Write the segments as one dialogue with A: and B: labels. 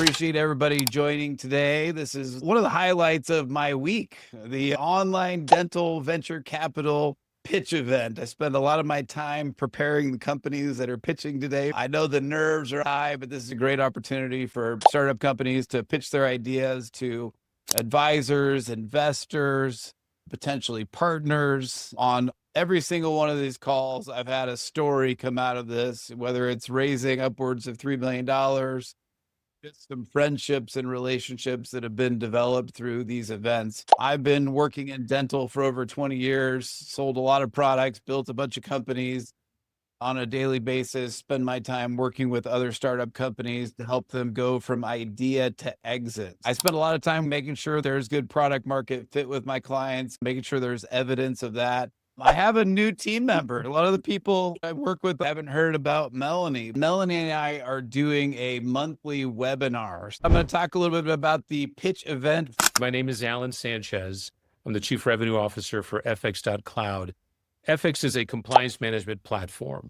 A: Appreciate everybody joining today. This is one of the highlights of my week, the online dental venture capital pitch event. I spend a lot of my time preparing the companies that are pitching today. I know the nerves are high, but this is a great opportunity for startup companies to pitch their ideas to advisors, investors, potentially partners. On every single one of these calls, I've had a story come out of this, whether it's raising upwards of $3 million, just some friendships and relationships that have been developed through these events. I've been working in dental for over 20 years, sold a lot of products, built a bunch of companies on a daily basis, spend my time working with other startup companies to help them go from idea to exit. I spend a lot of time making sure there's good product market fit with my clients, making sure there's evidence of that. I have a new team member. A lot of the people I work with haven't heard about Melanie. Melanie and I are doing a monthly webinar. I'm going to talk a little bit about the pitch event.
B: My name is Alan Sanchez. I'm the Chief Revenue Officer for FX.Cloud. FX is a compliance management platform.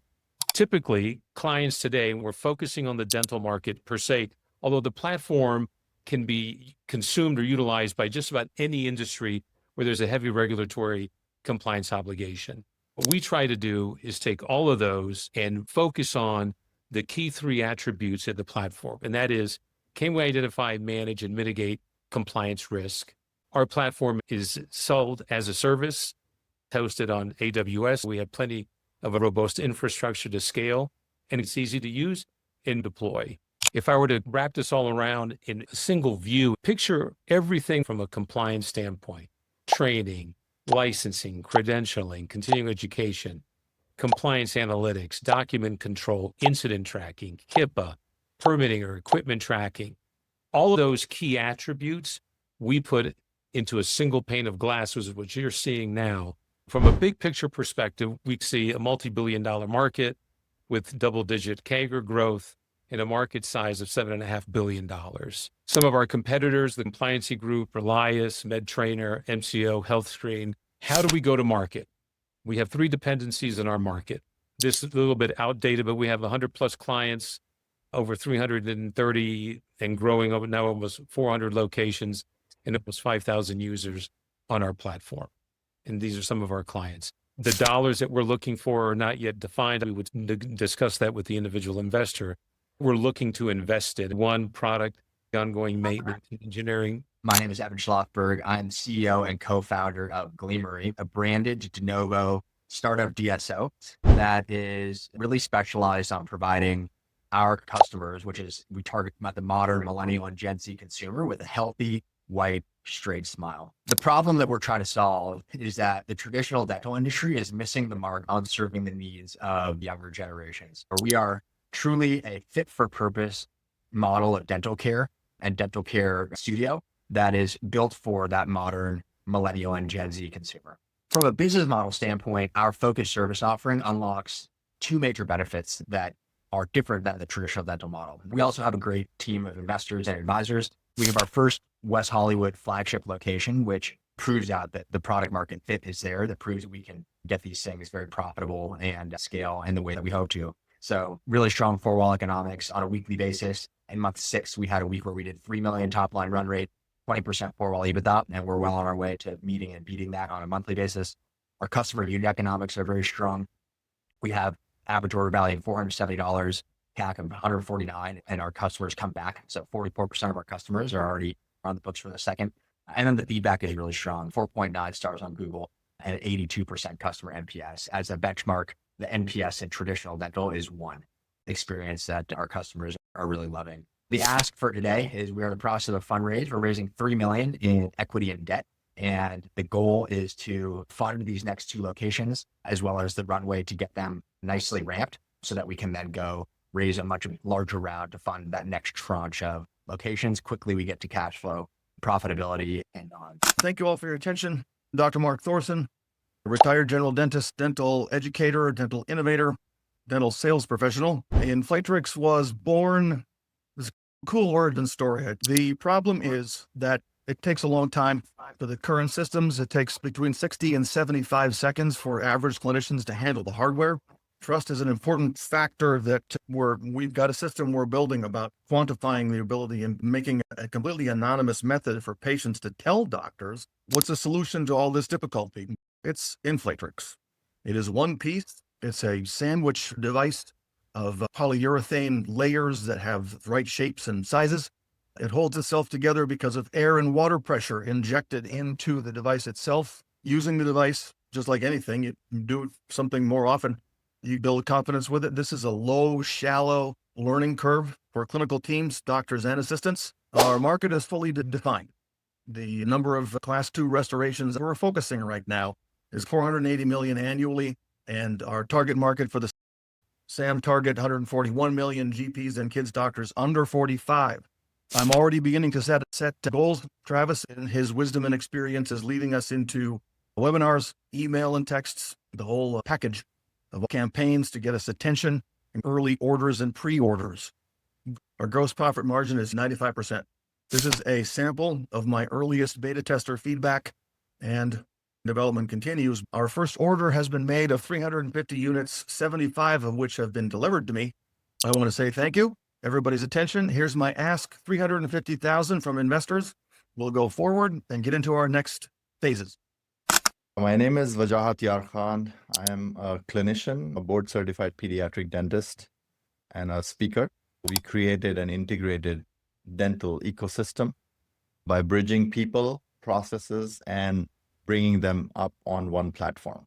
B: Typically, clients today, we're focusing on the dental market per se, although the platform can be consumed or utilized by just about any industry where there's a heavy regulatory compliance obligation. What we try to do is take all of those and focus on the key three attributes of the platform. And that is, can we identify, manage, and mitigate compliance risk? Our platform is sold as a service, hosted on AWS. We have plenty of a robust infrastructure to scale, and it's easy to use and deploy. If I were to wrap this all around in a single view, picture everything from a compliance standpoint: training, licensing, credentialing, continuing education, compliance analytics, document control, incident tracking, HIPAA, permitting or equipment tracking. All of those key attributes we put into a single pane of glass, which is what you're seeing now. From a big picture perspective, we see a multi-billion-dollar market with double-digit CAGR growth and a market size of $7.5 billion. Some of our competitors, the Compliancy Group, Relias, MedTrainer, MCO, HealthScreen. How do we go to market? We have three dependencies in our market. This is a little bit outdated, but we have 100 plus clients, over 330 and growing over now almost 400 locations and almost 5,000 users on our platform. And these are some of our clients. The dollars that we're looking for are not yet defined. We would discuss that with the individual investor. We're looking to invest in one product, ongoing maintenance, engineering.
C: My name is Evan Schlossberg. I'm CEO and co-founder of Gleamery, a branded de novo startup DSO that is really specialized on providing our customers, which is we target the modern millennial and Gen Z consumer with a healthy, white, straight smile. The problem that we're trying to solve is that the traditional dental industry is missing the mark on serving the needs of younger generations. We are truly a fit for purpose model of dental care and dental care studio that is built for that modern millennial and Gen Z consumer. From a business model standpoint, our focused service offering unlocks two major benefits that are different than the traditional dental model. We also have a great team of investors and advisors. We have our first West Hollywood flagship location, which proves out that the product market fit is there, that proves that we can get these things very profitable and scale in the way that we hope to. So really strong four-wall economics on a weekly basis. In month 6, we had a week where we did 3 million top line run rate, 20% four-wall EBITDA, and we're well on our way to meeting and beating that on a monthly basis. Our customer unit economics are very strong. We have average order value of $470, CAC of $149, and our customers come back. So 44% of our customers are already on the books for the second. And then the feedback is really strong, 4.9 stars on Google and 82% customer NPS. As a benchmark, the NPS in traditional dental is 1 experience that our customers are really loving. The ask for today is we're in the process of a fundraise. We're raising $3 million in equity and debt. And the goal is to fund these next 2 locations, as well as the runway to get them nicely ramped so that we can then go raise a much larger round to fund that next tranche of locations. Quickly, we get to cash flow, profitability, and on.
D: Thank you all for your attention. Dr. Mark Thorson, a retired general dentist, dental educator, dental innovator, dental sales professional. Inflatrix was born, this is a cool origin story. The problem is that it takes a long time for the current systems. It takes between 60 and 75 seconds for average clinicians to handle the hardware. Trust is an important factor that we've got a system we're building about quantifying the ability and making a completely anonymous method for patients to tell doctors what's the solution to all this difficulty. It's Inflatrix. It is one piece. It's a sandwich device of polyurethane layers that have the right shapes and sizes. It holds itself together because of air and water pressure injected into the device itself. Using the device, just like anything, you do something more often, you build confidence with it. This is a low, shallow learning curve for clinical teams, doctors, and assistants. Our market is fully defined. The number of class 2 restorations we're focusing right now is 480 million annually, and our target market for the SAM target 141 million GPs and kids doctors under 45. I'm already beginning to set goals. Travis, in his wisdom and experience, is leading us into webinars, email and texts, the whole package of campaigns to get us attention, and early orders and pre-orders. Our gross profit margin is 95%. This is a sample of my earliest beta tester feedback, and development continues. Our first order has been made of 350 units, 75 of which have been delivered to me. I want to say thank you. Everybody's attention. Here's my ask, 350,000 from investors. We'll go forward and get into our next phases.
E: My name is Wajahat Yar Khan. I am a clinician, a board certified pediatric dentist, and a speaker. We created an integrated dental ecosystem by bridging people, processes, and bringing them up on one platform.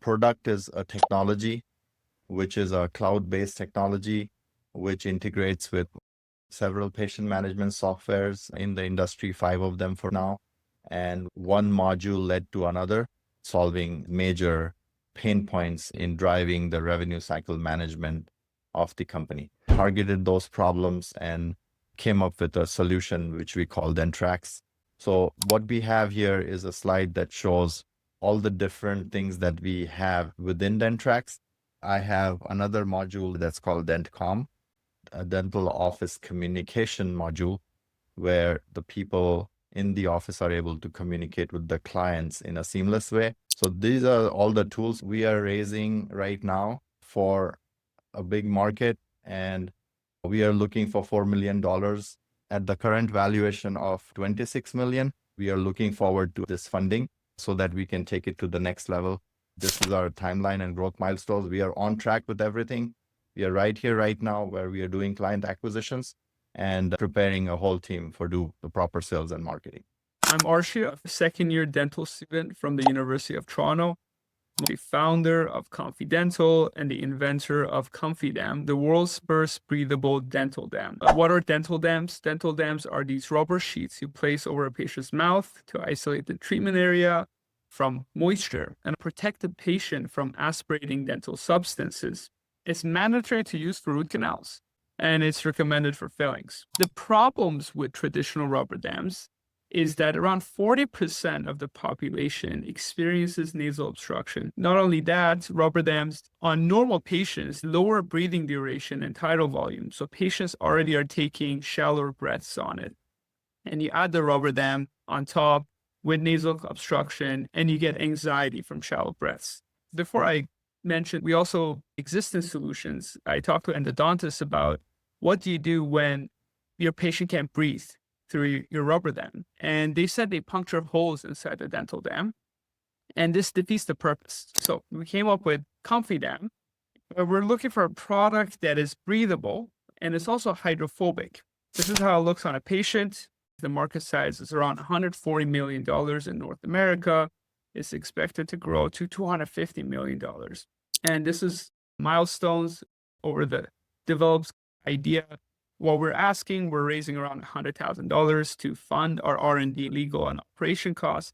E: Product is a technology, which is a cloud-based technology, which integrates with several patient management softwares in the industry, 5 of them for now. And one module led to another, solving major pain points in driving the revenue cycle management of the company. Targeted those problems and came up with a solution which we call Dentrax. So what we have here is a slide that shows all the different things that we have within Dentrax. I have another module that's called DentCom, a dental office communication module, where the people in the office are able to communicate with the clients in a seamless way. So these are all the tools we are raising right now for a big market, and we are looking for $4 million. At the current valuation of 26 million, we are looking forward to this funding so that we can take it to the next level. This is our timeline and growth milestones. We are on track with everything. We are right here, right now, where we are doing client acquisitions and preparing a whole team for the proper sales and marketing.
F: I'm Arshia, a second-year dental student from the University of Toronto. I'm the founder of Confidential and the inventor of ComfiDam, the world's first breathable dental dam. What are dental dams? Dental dams are these rubber sheets you place over a patient's mouth to isolate the treatment area from moisture and protect the patient from aspirating dental substances. It's mandatory to use for root canals, and it's recommended for fillings. The problems with traditional rubber dams is that around 40% of the population experiences nasal obstruction. Not only that, rubber dams on normal patients lower breathing duration and tidal volume, so patients already are taking shallower breaths on it. And you add the rubber dam on top with nasal obstruction, and you get anxiety from shallow breaths. Before I mention, we also existing solutions. I talked to endodontists about what do you do when your patient can't breathe through your rubber dam. And they said they puncture holes inside the dental dam, and this defeats the purpose. So we came up with ComfiDam. We're looking for a product that is breathable and it's also hydrophobic. This is how it looks on a patient. The market size is around $140 million in North America. It's expected to grow to $250 million. And this is milestones over the developed idea. What we're asking, we're raising around $100,000 to fund our R&D, legal, and operation costs.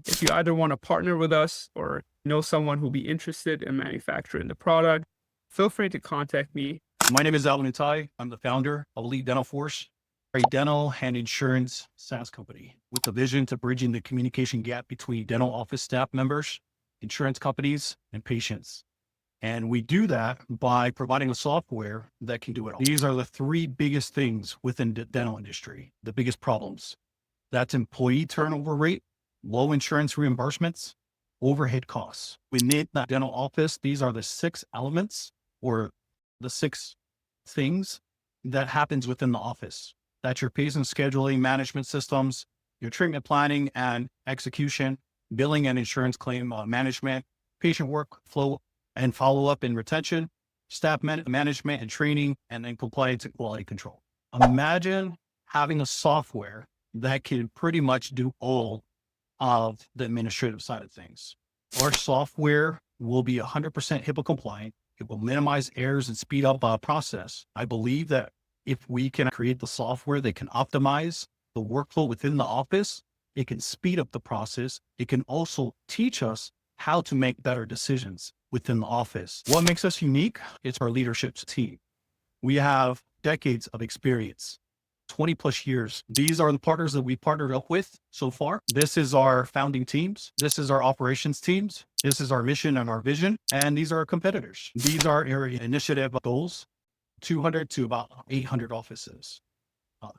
F: If you either want to partner with us or know someone who'll be interested in manufacturing the product, feel free to contact me.
G: My name is Alan Utai. I'm the founder of Elite Dental Force, a dental and insurance SaaS company with the vision to bridging the communication gap between dental office staff members, insurance companies, and patients. And we do that by providing a software that can do it all. These are the 3 biggest things within the dental industry, the biggest problems. That's employee turnover rate, low insurance reimbursements, overhead costs. Within the dental office, these are the 6 elements or the 6 things that happens within the office. That's your patient scheduling management systems, your treatment planning and execution, billing and insurance claim management, patient workflow and follow-up and retention, staff management and training, and then compliance and quality control. Imagine having a software that can pretty much do all of the administrative side of things. Our software will be 100% HIPAA compliant. It will minimize errors and speed up our process. I believe that if we can create the software that can optimize the workflow within the office, it can speed up the process. It can also teach us how to make better decisions within the office. What makes us unique is our leadership team. We have decades of experience, 20 plus years. These are the partners that we partnered up with so far. This is our founding teams. This is our operations teams. This is our mission and our vision. And these are our competitors. These are area initiative goals, 200 to about 800 offices.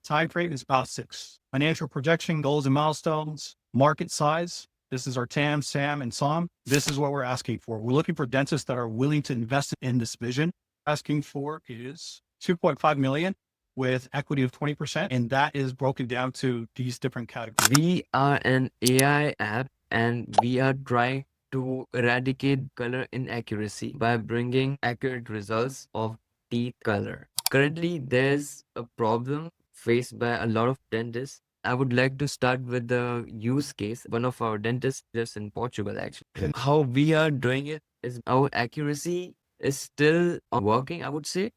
G: Time frame is about 6. Financial projection, goals and milestones, market size. This is our TAM, SAM, and SOM. This is what we're asking for. We're looking for dentists that are willing to invest in this vision. Asking for is 2.5 million with equity of 20%. And that is broken down to these different categories.
H: We are an AI app and we are trying to eradicate color inaccuracy by bringing accurate results of teeth color. Currently, there's a problem faced by a lot of dentists. I would like to start with the use case. One of our dentists just in Portugal, actually. How we are doing it is our accuracy is still working, I would say.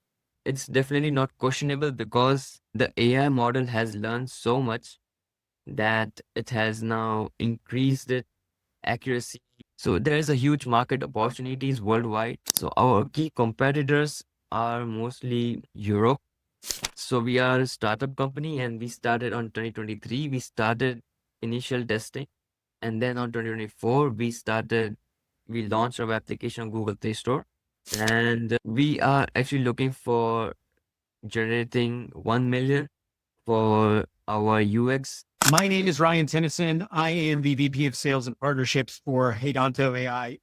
H: It's definitely not questionable because the AI model has learned so much that it has now increased its accuracy. So there is a huge market opportunities worldwide. So our key competitors are mostly Europe. So we are a startup company and we started on 2023. We started initial testing and then on 2024 we launched our application on Google Play Store. And we are actually looking for generating 1 million for our UX.
I: My name is Ryan Tennyson. I am the VP of Sales and Partnerships for Heydonto AI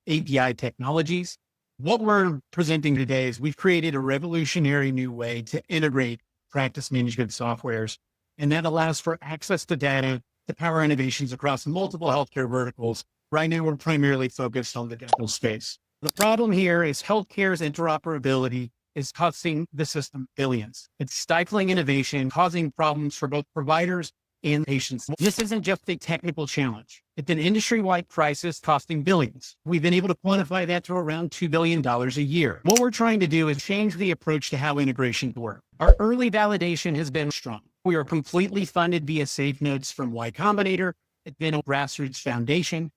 I: API Technologies. What we're presenting today is we've created a revolutionary new way to integrate practice management softwares, and that allows for access to data to power innovations across multiple healthcare verticals. Right now, we're primarily focused on the dental space. The problem here is healthcare's interoperability is costing the system billions. It's stifling innovation, causing problems for both providers and patients. This isn't just a technical challenge. It's an industry-wide crisis costing billions. We've been able to quantify that to around $2 billion a year. What we're trying to do is change the approach to how integrations work. Our early validation has been strong. We are completely funded via Safe Notes from Y Combinator, a dental grassroots foundation.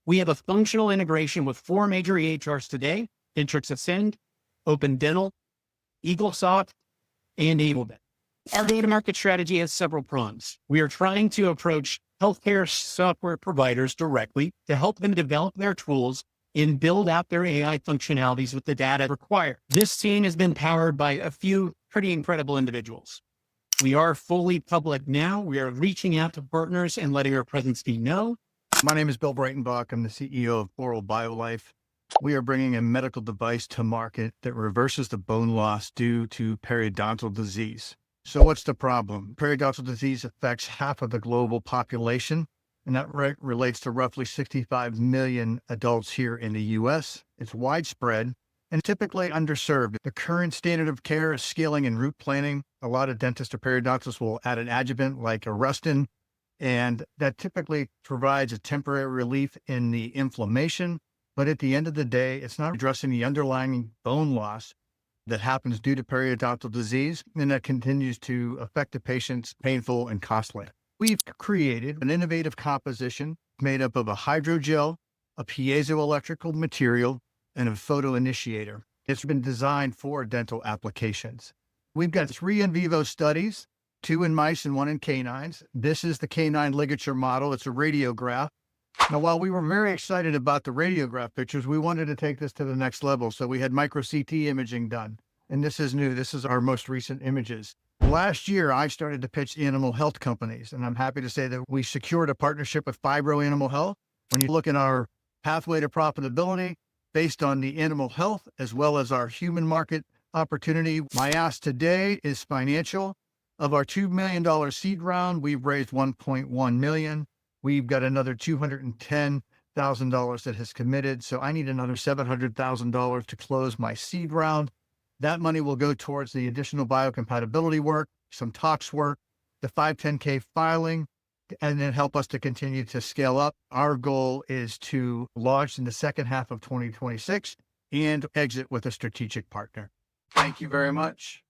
I: We have a functional integration with 4 major EHRs today: Dentrix Ascend, Open Dental, EagleSoft, and AbleDent. Our go-to-market strategy has several prongs. We are trying to approach healthcare software providers directly to help them develop their tools and build out their AI functionalities with the data required. This team has been powered by a few pretty incredible individuals. We are fully public now. We are reaching out to partners and letting our presence be known.
D: My name is Bill Breitenbach. I'm the CEO of Oral BioLife. We are bringing a medical device to market that reverses the bone loss due to periodontal disease. So what's the problem? Periodontal disease affects half of the global population, and that relates to roughly 65 million adults here in the U.S. It's widespread and typically underserved. The current standard of care is scaling and root planning. A lot of dentists or periodontists will add an adjuvant like Arustin, and that typically provides a temporary relief in the inflammation. But at the end of the day, it's not addressing the underlying bone loss that happens due to periodontal disease, and that continues to affect the patients, painful and costly. We've created an innovative composition made up of a hydrogel, a piezoelectrical material, and a photo initiator. It's been designed for dental applications. We've got 3 in vivo studies, 2 in mice and 1 in canines. This is the canine ligature model. It's a radiograph. Now, while we were very excited about the radiograph pictures, we wanted to take this to the next level. So we had micro CT imaging done. And this is new. This is our most recent images. Last year, I started to pitch animal health companies, and I'm happy to say that we secured a partnership with Fibro Animal Health. When you look at our pathway to profitability based on the animal health as well as our human market opportunity, my ask today is financial. Of our $2 million seed round, we've raised $1.1 million. We've got another $210,000 that has committed. So I need another $700,000 to close my seed round. That money will go towards the additional biocompatibility work, some tox work, the 510K filing, and then help us to continue to scale up. Our goal is to launch in the second half of 2026 and exit with a strategic partner. Thank you very much.